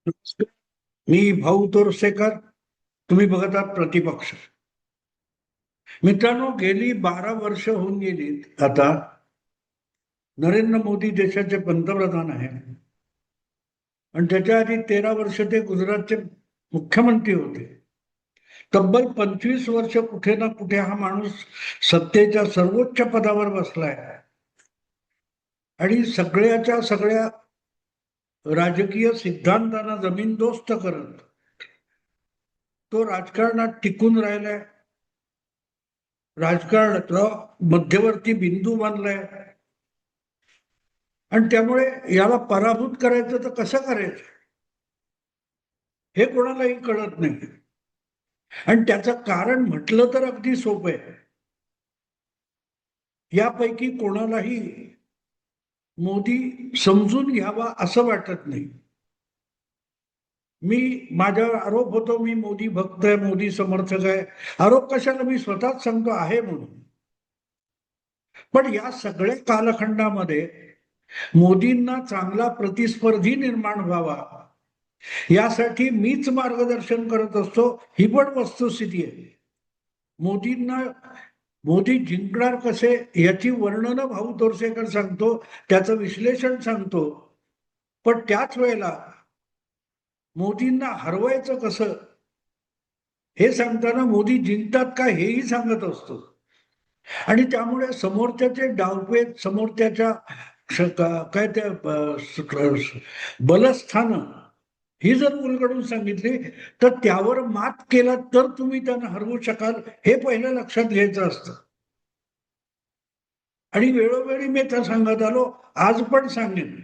नमस्कार. मी भाऊ तोरसेकर. तुम्ही बघत आहात प्रतिपक्ष. मित्रांनो, गेली 12 वर्ष होऊन गेली आता. नरेंद्र मोदी देशाचे पंतप्रधान आहेत आणि त्याच्या आधी 13 वर्ष ते गुजरातचे मुख्यमंत्री होते. तब्बल 25 वर्ष कुठे ना कुठे हा माणूस सत्तेच्या सर्वोच्च पदावर बसलाय आणि सगळ्याच्या सगळ्या राजकीय सिद्धांतांना जमीनदोस्त करत तो राजकारणात टिकून राहिलाय. राजकारणातला मध्यवर्ती बिंदू मानलाय आणि त्यामुळे याला पराभूत करायचं तर कसं करायचं हे कोणालाही कळत नाही. आणि त्याचं कारण म्हटलं तर अगदी सोपं आहे. यापैकी कोणालाही मोदी समजून घ्यावा असं वाटत नाही. माझ्यावर आरोप होतो मी मोदी भक्त आहे, मोदी समर्थक आहे. आरोप कशाला, मी स्वतःच सांगतो आहे म्हणून. पण या सगळ्या कालखंडामध्ये मोदींना चांगला प्रतिस्पर्धी निर्माण व्हावा यासाठी मीच मार्गदर्शन करत असतो, ही पण वस्तुस्थिती आहे. मोदींना मोदी जिंकणार कसे याची वर्णनं भाऊ तोरसेकर सांगतो, त्याचं विश्लेषण सांगतो. पण त्याच वेळेला मोदींना हरवायचं कसं हे सांगताना मोदी जिंकतात का हेही सांगत असतो. आणि त्यामुळे समोरच्याचे डावपेच, समोरच्याच्या काय त्या बलस्थान ही जर उलगडून सांगितली तर त्यावर मात केला तर तुम्ही त्यांना हरवू शकाल, हे पहिलं लक्षात घ्यायचं असतं. आणि वेळोवेळी मी तर सांगत आलो, आज पण सांगेन.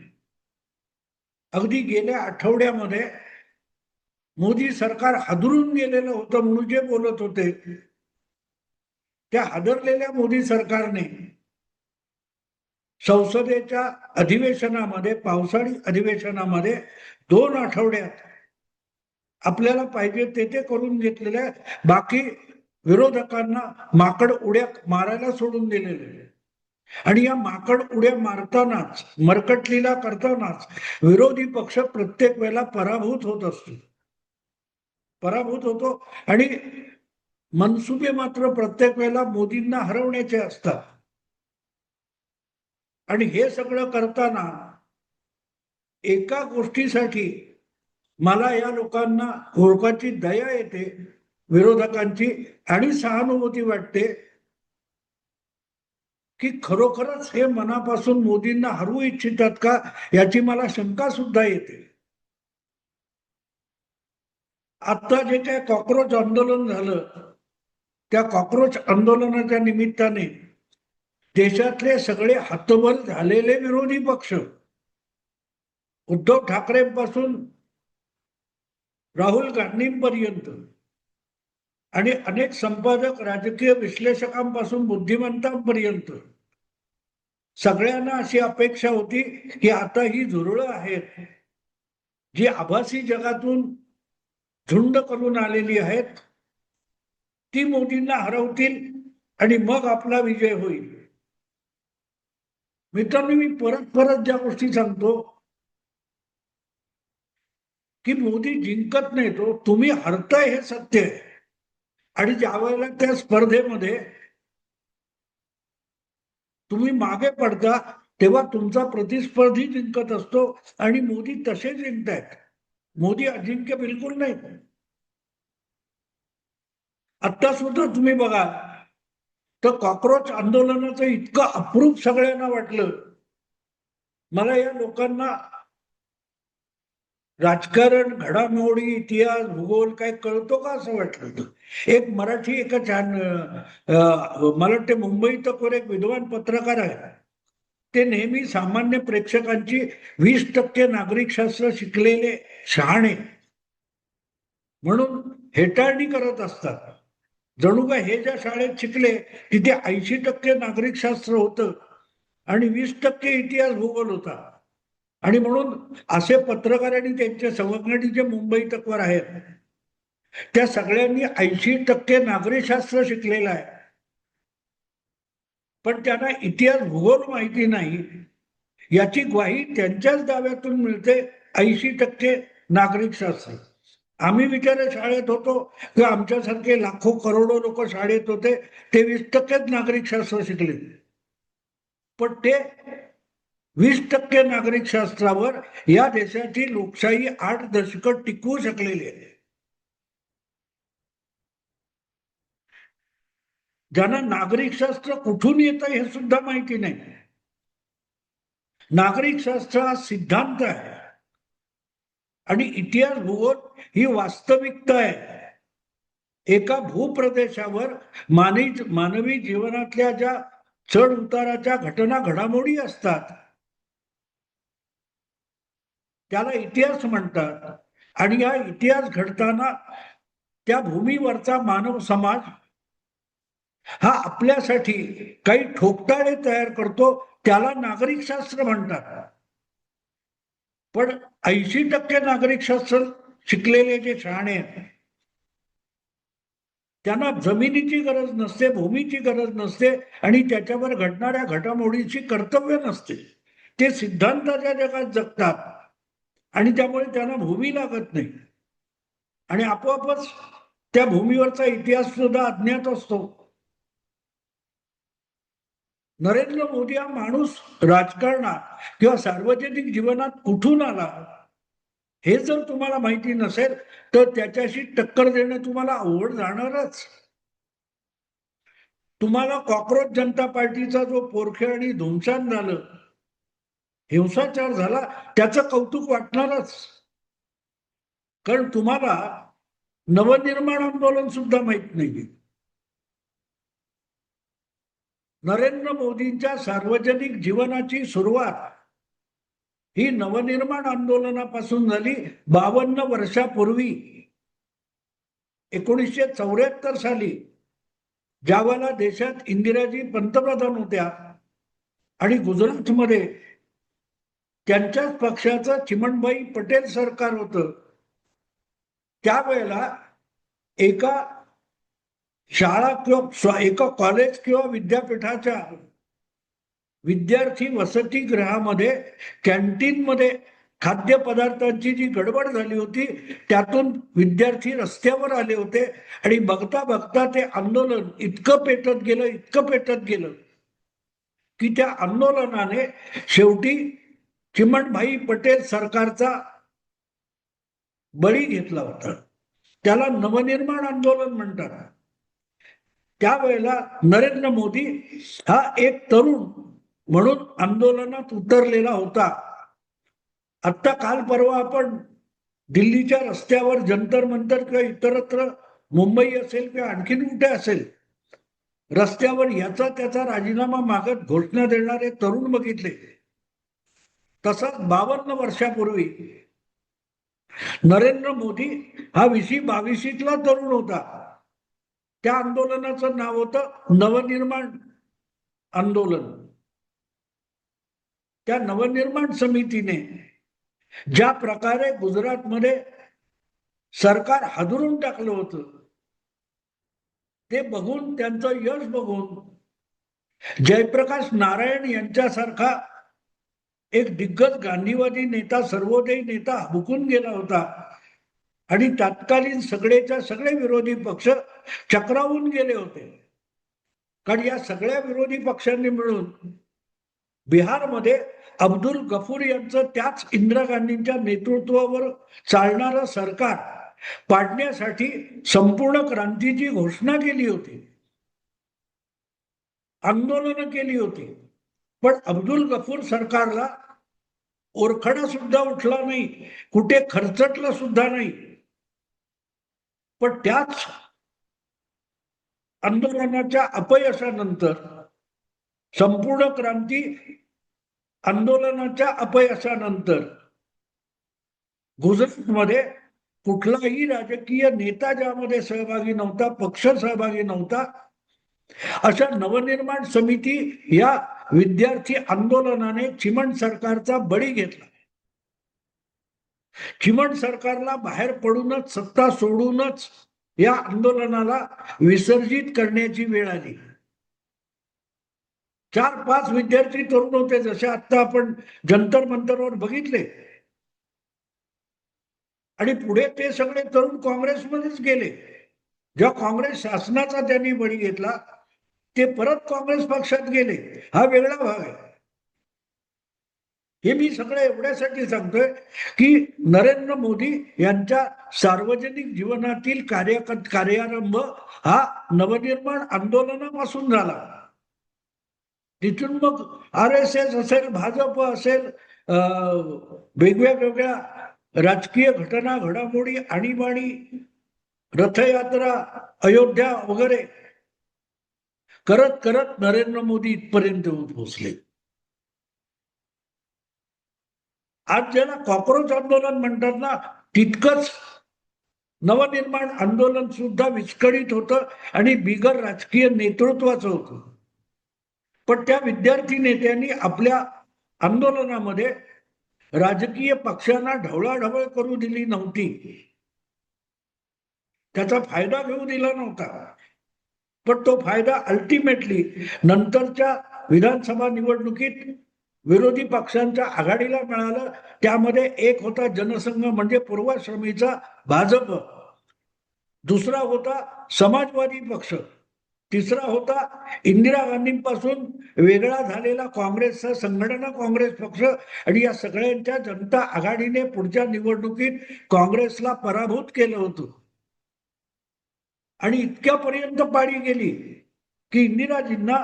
अगदी गेल्या आठवड्यामध्ये मोदी सरकार हादरून गेलेलं होतं म्हणून जे बोलत होते, त्या हादरलेल्या मोदी सरकारने संसदेच्या अधिवेशनामध्ये, पावसाळी अधिवेशनामध्ये 2 आठवड्यात आपल्याला पाहिजे ते करून घेतलेले, बाकी विरोधकांना माकड उड्या मारायला सोडून दिलेले. आणि या माकड उड्या मारतानाच, मरकटलीला करतानाच विरोधी पक्ष प्रत्येक वेळेला पराभूत होत असतो, पराभूत होतो. आणि मनसुबे मात्र प्रत्येक वेळेला मोदींना हरवण्याचे असतात. आणि हे सगळं करताना एका गोष्टीसाठी मला या लोकांची दया येते, विरोधकांची, आणि सहानुभूती वाटते की खरोखरच हे मनापासून मोदींना हरवू इच्छितात का याची मला शंका सुद्धा येते. आता जे काय कॉक्रोच आंदोलन झालं, त्या कॉक्रोच आंदोलनाच्या निमित्ताने देशातले सगळे हतबल झालेले विरोधी पक्ष, उद्धव ठाकरेंपासून राहुल गांधींपर्यंत आणि अनेक संपादक, राजकीय विश्लेषकांपासून बुद्धिमंतांपर्यंत, सगळ्यांना अशी अपेक्षा होती की आता ही झुरळं आहेत जी आभासी जगातून झुंड करून आलेली आहेत, ती मोदींना हरवतील आणि मग आपला विजय होईल. मित्रांनो, मी परत परत ज्या गोष्टी सांगतो की मोदी जिंकत नाही, तो तुम्ही हरताय हे सत्य आहे. आणि ज्या वेळेला त्या स्पर्धेमध्ये तुम्ही मागे पडता तेव्हा तुमचा प्रतिस्पर्धी जिंकत असतो आणि मोदी तसे जिंकतायत. मोदी अजिंक्य बिलकुल नाही. आता सुद्धा तुम्ही बघा तर कॉक्रोच आंदोलनाचं इतकं अप्रूप सगळ्यांना वाटलं. मला या लोकांना राजकारण, घडामोडी, इतिहास, भूगोल काय कळतो का असं वाटलं होतं. एक मराठी, एका छान मला वाटते मुंबई तकवर एक विद्वान पत्रकार आहे, ते नेहमी सामान्य प्रेक्षकांची 20% नागरिकशास्त्र शिकलेले शहाणे म्हणून हेटाळणी करत असतात. जणू काय हे ज्या शाळेत शिकले तिथे 80% नागरिकशास्त्र होतं आणि 20% इतिहास, भूगोल होता. आणि म्हणून असे पत्रकार आणि त्यांचे सहकारी जे मुंबई तकवर आहेत, त्या सगळ्यांनी 80% नागरिकशास्त्र शिकलेलं आहे, पण त्यांना इतिहास, भूगोल माहिती नाही याची ग्वाही त्यांच्याच दाव्यातून मिळते. 80% नागरिक शास्त्र. आम्ही बिचारे शाळेत होतो किंवा आमच्यासारखे लाखो करोडो लोक शाळेत होते, ते 20% नागरिक शास्त्र शिकले. पण ते 20% नागरिक शास्त्रावर या देशाची लोकशाही 8 दशकं टिकवू शकलेली आहे. ज्यांना नागरिक शास्त्र कुठून येतं हे सुद्धा माहिती नाही. नागरिक शास्त्र हा सिद्धांत आहे आणि इतिहास भूगोल ही वास्तविकता आहे. एका भूप्रदेशावर मानवी जीवनातल्या ज्या चढ उताराच्या घटना घडामोडी असतात त्याला इतिहास म्हणतात. आणि हा इतिहास घडताना त्या भूमीवरचा मानव समाज हा आपल्यासाठी काही ठोकताळे तयार करतो, त्याला नागरिक शास्त्र म्हणतात. पण 80% नागरिक शास्त्र शिकलेले जे शहाणे आहेत त्यांना जमिनीची गरज नसते, भूमीची गरज नसते आणि त्याच्यावर घडणाऱ्या घडामोडीची कर्तव्य नसते. ते सिद्धांताच्या जगात जगतात आणि त्यामुळे त्यांना भूमी लागत नाही आणि आपोआपच त्या भूमीवरचा इतिहास सुद्धा अज्ञात असतो. नरेंद्र मोदी हा माणूस राजकारणात किंवा सार्वजनिक जीवनात कुठून आला हे जर तुम्हाला माहिती नसेल तर त्याच्याशी टक्कर देणं तुम्हाला अवघड जाणारच. तुम्हाला कॉक्रोच जनता पार्टीचा जो पोरखे आणि धुमशान झालं, हिंसाचार झाला, त्याचं कौतुक वाटणारच. कारण तुम्हाला नवनिर्माण आंदोलन सुद्धा माहित नाही. नरेंद्र मोदींच्या सार्वजनिक जीवनाची सुरुवात ही नवनिर्माण आंदोलनापासून झाली 52 वर्षापूर्वी. 1974 साली ज्यावेळेला देशात इंदिराजी पंतप्रधान होत्या आणि गुजरातमध्ये त्यांच्याच पक्षाचं चिमणभाई पटेल सरकार होतं, त्यावेळेला एका शाळा किंवा एका कॉलेज किंवा विद्यापीठाच्या विद्यार्थी वसतिगृहामध्ये कॅन्टीनमध्ये खाद्यपदार्थांची जी गडबड झाली होती त्यातून विद्यार्थी रस्त्यावर आले होते आणि बघता बघता ते आंदोलन इतकं पेटत गेलं की त्या आंदोलनाने शेवटी चिमणभाई पटेल सरकारचा बळी घेतला होता. त्याला नवनिर्माण आंदोलन म्हणतात. त्यावेळेला नरेंद्र मोदी हा एक तरुण म्हणून आंदोलनात उतरलेला होता. आत्ता काल परवा आपण दिल्लीच्या रस्त्यावर जंतर मंतर किंवा इतरत्र मुंबई असेल किंवा आणखीन कुठे असेल रस्त्यावर याचा त्याचा राजीनामा मागत घोषणा देणारे तरुण बघितले. तसंच 52 वर्षापूर्वी नरेंद्र मोदी हा 2022 तरुण होता. त्या आंदोलनाचं नाव होतं नवनिर्माण आंदोलन. त्या नवनिर्माण समितीने ज्या प्रकारे गुजरातमध्ये सरकार हादरून टाकलं होतं ते बघून, त्यांचं यश बघून जयप्रकाश नारायण यांच्यासारखा एक दिग्गज गांधीवादी नेता, सर्वोदयी नेता हुकून गेला होता आणि तत्कालीन सगळेच्या सगळे विरोधी पक्ष चक्रावून गेले होते. कारण या सगळ्या विरोधी पक्षांनी मिळून बिहारमध्ये अब्दुल गफूर यांचं त्याच इंदिरा गांधींच्या नेतृत्वावर चालणारं सरकार पाडण्यासाठी संपूर्ण क्रांतीची घोषणा केली होती, आंदोलन केली होती. पण अब्दुल गफूर सरकारला ओरखडा सुद्धा उठला नाही, कुठे खर्चटलं सुद्धा नाही. पण त्याच आंदोलनाच्या अपयशानंतर, संपूर्ण क्रांती आंदोलनाच्या अपयशानंतर गुजरातमध्ये कुठलाही राजकीय नेता ज्यामध्ये सहभागी नव्हता, पक्ष सहभागी नव्हता, अशा नवनिर्माण समिती या विद्यार्थी आंदोलनाने चिमण सरकारचा बळी घेतला. चिमण सरकारला बाहेर पडूनच, सत्ता सोडूनच या आंदोलनाला विसर्जित करण्याची वेळ आली. 4-5 विद्यार्थी तरुण होते, जसे आता आपण जंतर मंतरवर बघितले. आणि पुढे ते सगळे तरुण काँग्रेसमध्येच गेले. जेव्हा काँग्रेस शासनाचा त्यांनी बळी घेतला ते परत काँग्रेस पक्षात गेले. हा वेगळा भाग आहे. हे मी सगळं एवढ्यासाठी सांगतोय की नरेंद्र मोदी यांच्या सार्वजनिक जीवनातील कार्यारंभ हा नवनिर्माण आंदोलनापासून झाला. तिथून मग RSS असेल, भाजप असेल, वेगवेगळ्या राजकीय घटना घडामोडी आणीबाणी, रथयात्रा, अयोध्या वगैरे करत करत नरेंद्र मोदी इथपर्यंत पोहोचले. आज ज्याला कॉक्रोच आंदोलन म्हणतात ना, तितकंच नवनिर्माण आंदोलन सुद्धा विस्कळीत होतं आणि बिगर राजकीय नेतृत्वाचं होतं. पण त्या विद्यार्थी नेत्यांनी आपल्या आंदोलनामध्ये राजकीय पक्षांना ढवळाढवळ करू दिली नव्हती, त्याचा फायदा घेऊ दिला नव्हता. पण तो फायदा अल्टिमेटली नंतरच्या विधानसभा निवडणुकीत विरोधी पक्षांच्या आघाडीला मिळालं. त्यामध्ये एक होता जनसंघ म्हणजे पूर्वाश्रमीचा भाजप, दुसरा होता समाजवादी पक्ष, तिसरा होता इंदिरा गांधींपासून वेगळा झालेला काँग्रेसचा संघटना काँग्रेस पक्ष. आणि या सगळ्यांच्या जनता आघाडीने पुढच्या निवडणुकीत काँग्रेसला पराभूत केलं होतं. आणि इतक्यापर्यंत पाडी गेली की इंदिराजींना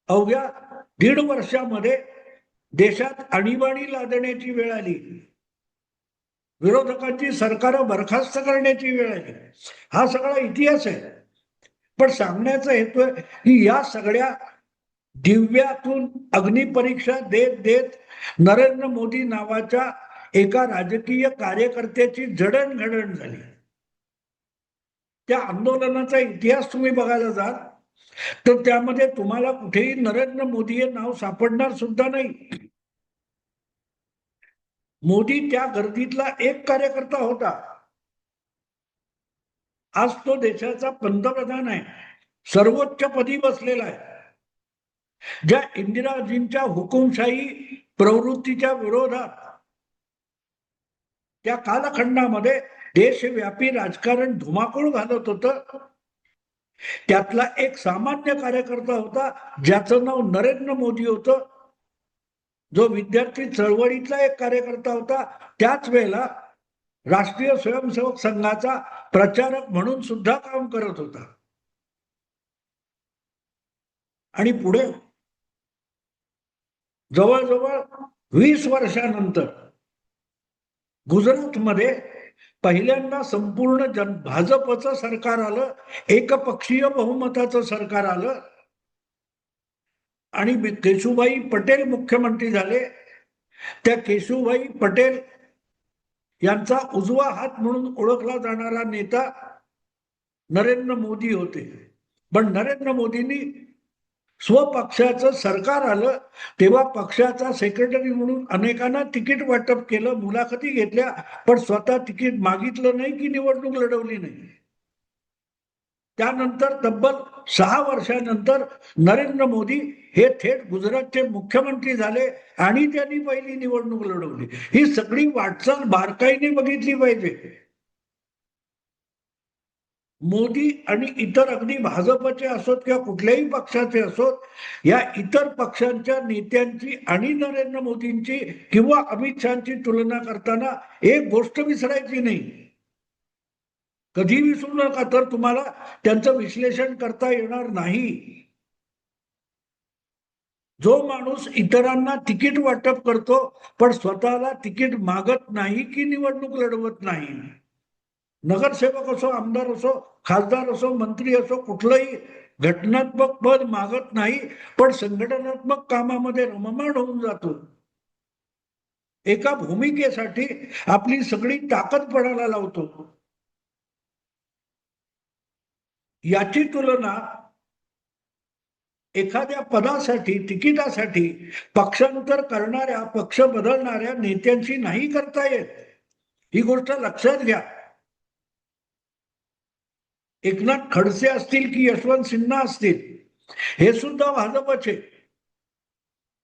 अवघ्या 1.5 वर्षामध्ये देशात आणीबाणी लादण्याची वेळ आली, विरोधकांची सरकार बरखास्त करण्याची वेळ आली. हा सगळा इतिहास आहे. पण सांगण्याचा हेतू आहे की या सगळ्या दिव्यातून अग्निपरीक्षा देत देत नरेंद्र मोदी नावाच्या एका राजकीय कार्यकर्त्याची जडणघडण झाली. त्या आंदोलनाचा इतिहास तुम्ही बघायला जाल तर त्यामध्ये तुम्हाला कुठेही नरेंद्र मोदी हे नाव सापडणार सुद्धा नाही. मोदी त्या गर्दीतला एक कार्यकर्ता होता. आज तो देशाचा पंतप्रधान आहे, सर्वोच्च पदी बसलेला आहे. ज्या इंदिराजींच्या हुकुमशाही प्रवृत्तीच्या विरोधात त्या कालखंडामध्ये देशव्यापी राजकारण धुमाकूळ घालत होतं, त्यातला एक सामान्य कार्यकर्ता होता ज्याचं नाव नरेंद्र मोदी होतं, जो विद्यार्थी चळवळीतला एक कार्यकर्ता होता, त्याच वेळेला राष्ट्रीय स्वयंसेवक संघाचा प्रचारक म्हणून सुद्धा काम करत होता. आणि पुढे जवळजवळ 20 वर्षानंतर गुजरातमध्ये पहिल्यांदा संपूर्ण भाजपचं सरकार आलं, एकपक्षीय बहुमताचं सरकार आलं आणि केशुभाई पटेल मुख्यमंत्री झाले. त्या केशुभाई पटेल यांचा उजवा हात म्हणून ओळखला जाणारा नेता नरेंद्र मोदी होते. पण नरेंद्र मोदींनी स्वपक्षाचं सरकार आलं तेव्हा पक्षाचा सेक्रेटरी म्हणून अनेकांना तिकीट वाटप केलं, मुलाखती घेतल्या, पण स्वतः तिकीट मागितलं नाही की निवडणूक लढवली नाही. त्यानंतर तब्बल 6 वर्षानंतर नरेंद्र मोदी हे थेट गुजरातचे मुख्यमंत्री झाले आणि त्यांनी पहिली निवडणूक लढवली. ही सगळी वाटचाल बारकाईने बघितली पाहिजे. मोदी आणि इतर अगदी भाजपचे असोत किंवा कुठल्याही पक्षाचे असोत, या इतर पक्षांच्या नेत्यांची आणि नरेंद्र मोदींची किंवा अमित शहाची तुलना करताना एक गोष्ट विसरायची नाही. कधी विसरू नका, तर तुम्हाला त्यांचं विश्लेषण करता येणार नाही. जो माणूस इतरांना तिकीट वाटप करतो पण स्वतःला तिकीट मागत नाही की निवडणूक लढवत नाही, नगरसेवक असो, आमदार असो, खासदार असो, मंत्री असो, कुठलंही घटनात्मक पद मागत नाही पण संघटनात्मक कामामध्ये रममाण होऊन जातो, एका भूमिकेसाठी आपली सगळी ताकद पणाला लावतो. याची तुलना एखाद्या पदासाठी, तिकिटासाठी पक्षांतर करणाऱ्या, पक्ष बदलणाऱ्या नेत्यांची नाही करता येत. ही गोष्ट लक्षात घ्या. एकनाथ खडसे असतील की यशवंत सिन्हा असतील, हे सुद्धा भाजपचे,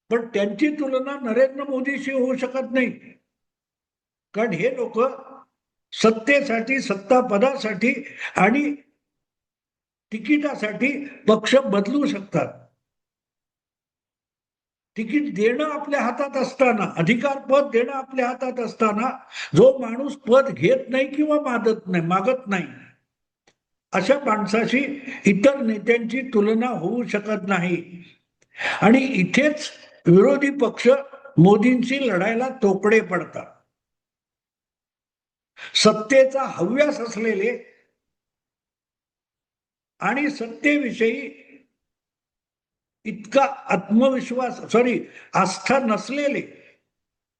पण त्यांची तुलना नरेंद्र मोदीशी होऊ शकत नाही. कारण हे लोक सत्तेसाठी, सत्ता पदासाठी आणि तिकिटासाठी पक्ष बदलू शकतात. तिकीट देणं आपल्या हातात असताना, अधिकार पद देणं आपल्या हातात असताना, जो माणूस पद घेत नाही किंवा मागत नाही, अशा माणसाशी इतर नेत्यांची तुलना होऊ शकत नाही. आणि इथेच विरोधी पक्ष मोदींशी लढायला तोकडे पडतात. सत्तेचा हव्यास असलेले आणि सत्तेविषयी इतका आस्था नसलेले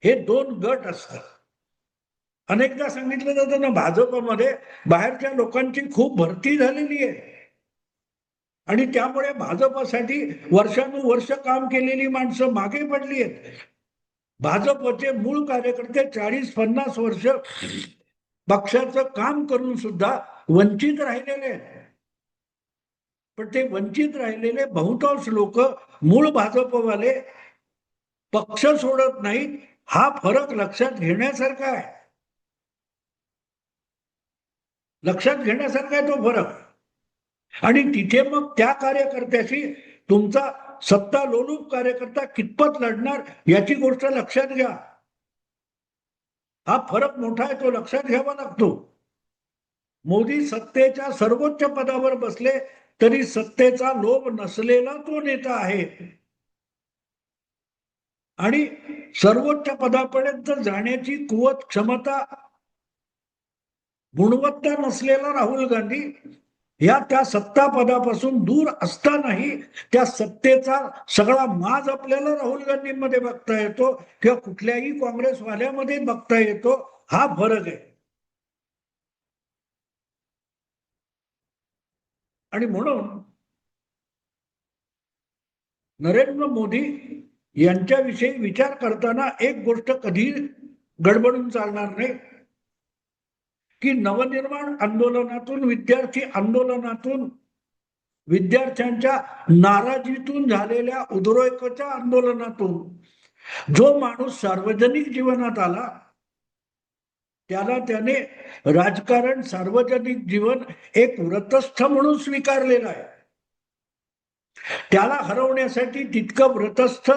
हे दोन गट असतात. अनेकदा सांगितलं जातं ना, भाजपमध्ये बाहेरच्या लोकांची खूप भरती झालेली आहे आणि त्यामुळे भाजपसाठी वर्षानुवर्ष काम केलेली माणसं मागे पडली आहेत. भाजपचे मूळ कार्यकर्ते 40-50 वर्ष पक्षाचं काम करून सुद्धा वंचित राहिलेले आहेत. पण ते वंचित राहिलेले बहुतांश लोक मूळ भाजपवाले पक्ष सोडत नाहीत. हा फरक लक्षात घेण्यासारखा आहे. लक्षात घेण्यासारखा आहे तो फरक. आणि तिथे मग त्या कार्यकर्त्याशी तुमचा सत्ता लोलूप कार्यकर्ता कितपत लढणार याची गोष्ट लक्षात घ्या. हा फरक मोठा आहे, तो लक्षात घ्यावा लागतो. मोदी सत्तेच्या सर्वोच्च पदावर बसले तरी सत्तेचा लोभ नसलेला तो नेता आहे. आणि सर्वोच्च पदापर्यंत जाण्याची कुवत, क्षमता, गुणवत्ता नसलेला राहुल गांधी या त्या सत्ता पदापासून दूर असतानाही त्या सत्तेचा सगळा माज आपल्याला राहुल गांधींमध्ये बघता येतो किंवा कुठल्याही काँग्रेसवाल्यामध्ये बघता येतो. हा फरक आहे. आणि म्हणून नरेंद्र मोदी यांच्याविषयी विचार करताना एक गोष्ट कधी गडबडून चालणार नाही की नवनिर्माण आंदोलनातून, विद्यार्थी आंदोलनातून, विद्यार्थ्यांच्या नाराजीतून झालेल्या उद्रेकाच्या आंदोलनातून जो माणूस सार्वजनिक जीवनात आला त्याला त्याने राजकारण, सार्वजनिक जीवन एक व्रतस्थ म्हणून स्वीकारलेलं आहे. त्याला हरवण्यासाठी तितकं व्रतस्थ,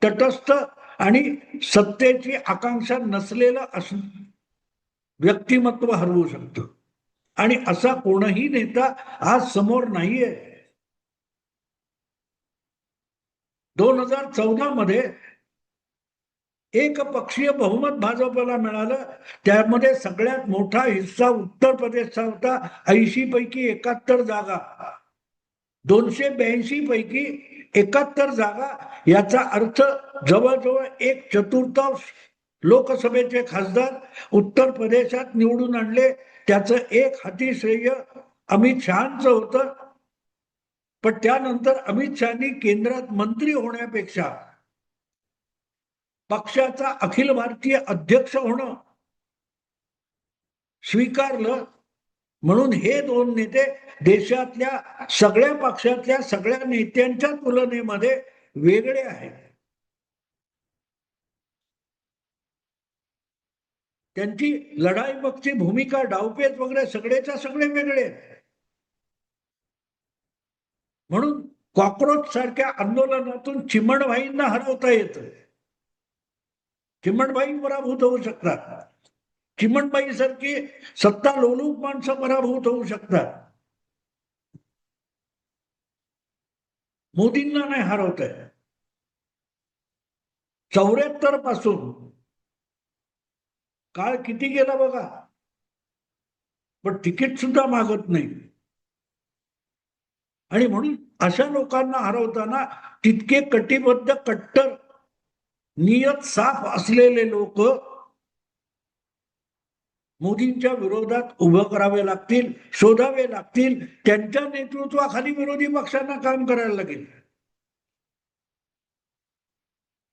तटस्थ आणि सत्तेची आकांक्षा नसलेलं व्यक्तिमत्व हरवू शकतं. आणि असा कोणही नेता आज समोर नाहीये. 2014 मध्ये एक पक्षीय बहुमत भाजपला मिळालं. त्यामध्ये सगळ्यात मोठा हिस्सा उत्तर प्रदेशचा होता. 80 पैकी 71 जागा, 282 पैकी 71 जागा. याचा अर्थ जवळजवळ 1/4 लोकसभेचे खासदार उत्तर प्रदेशात निवडून आणले. त्याचं एक हाती श्रेय अमित शहाचं होतं. पण त्यानंतर अमित शहानी केंद्रात मंत्री होण्यापेक्षा पक्षाचा अखिल भारतीय अध्यक्ष होणं स्वीकारलं. म्हणून हे दोन नेते देशातल्या सगळ्या पक्षातल्या सगळ्या नेत्यांच्या तुलनेमध्ये वेगळे आहेत. त्यांची लढाई बघची भूमिका, डावपेच वगैरे सगळेच्या सगळे वेगळे आहेत. म्हणून कॉक्रोच सारख्या आंदोलनातून चिमणभाईंना हरवता येतं. चिमणभाई पराभूत होऊ शकतात. चिमणबाई सारखी सत्ता लोलूप माणसं पराभूत होऊ शकतात. मोदींना नाही हरवत आहे. 74 पासून काळ किती गेला बघा, पण तिकीट सुद्धा मागत नाही. आणि म्हणून अशा लोकांना हरवताना तितके कटिबद्ध, कट्टर, नियत साफ असलेले लोक मोदींच्या विरोधात उभं करावे लागतील, शोधावे लागतील. त्यांच्या नेतृत्वाखाली विरोधी पक्षांना काम करायला लागेल.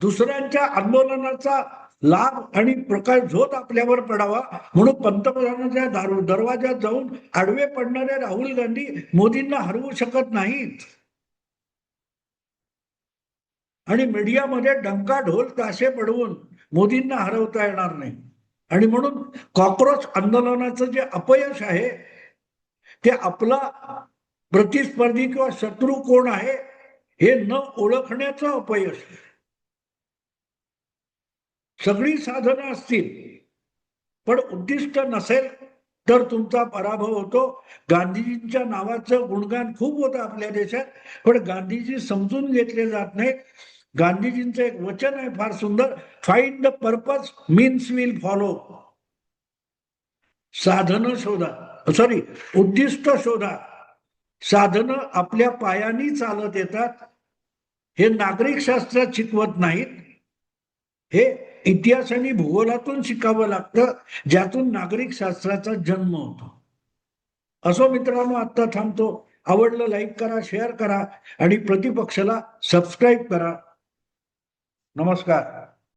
दुसऱ्यांच्या आंदोलनाचा लाभ आणि प्रकाश झोत आपल्यावर पडावा म्हणून पंतप्रधानांच्या दरवाजात जाऊन आडवे पडणारे राहुल गांधी मोदींना हरवू शकत नाहीत. आणि मीडियामध्ये डंका ढोल ताशे पडवून मोदींना हरवता येणार नाही. आणि म्हणून कॉक्रोच आंदोलनाचं जे अपयश आहे ते आपला प्रतिस्पर्धी किंवा शत्रू कोण आहे हे न ओळखण्याचं अपयश. सगळी साधनं असतील पण उद्दिष्ट नसेल तर तुमचा पराभव होतो. गांधीजींच्या नावाचं गुणगान खूप होतं आपल्या देशात, पण गांधीजी समजून घेतले जात नाही. गांधीजींचं एक वचन आहे फार सुंदर, find the purpose means will follow. साधनं शोधा, सॉरी, उद्दिष्ट शोधा, साधनं आपल्या पायानी चालत येतात. हे नागरिक शास्त्रात शिकवत नाहीत, हे इतिहास आणि भूगोलातून शिकावं लागतं, ज्यातून नागरिक शास्त्राचा जन्म होतो. असो मित्रांनो, आता थांबतो. आवडलं लाईक करा, शेअर करा आणि प्रतिपक्षाला सबस्क्राईब करा. नमस्कार.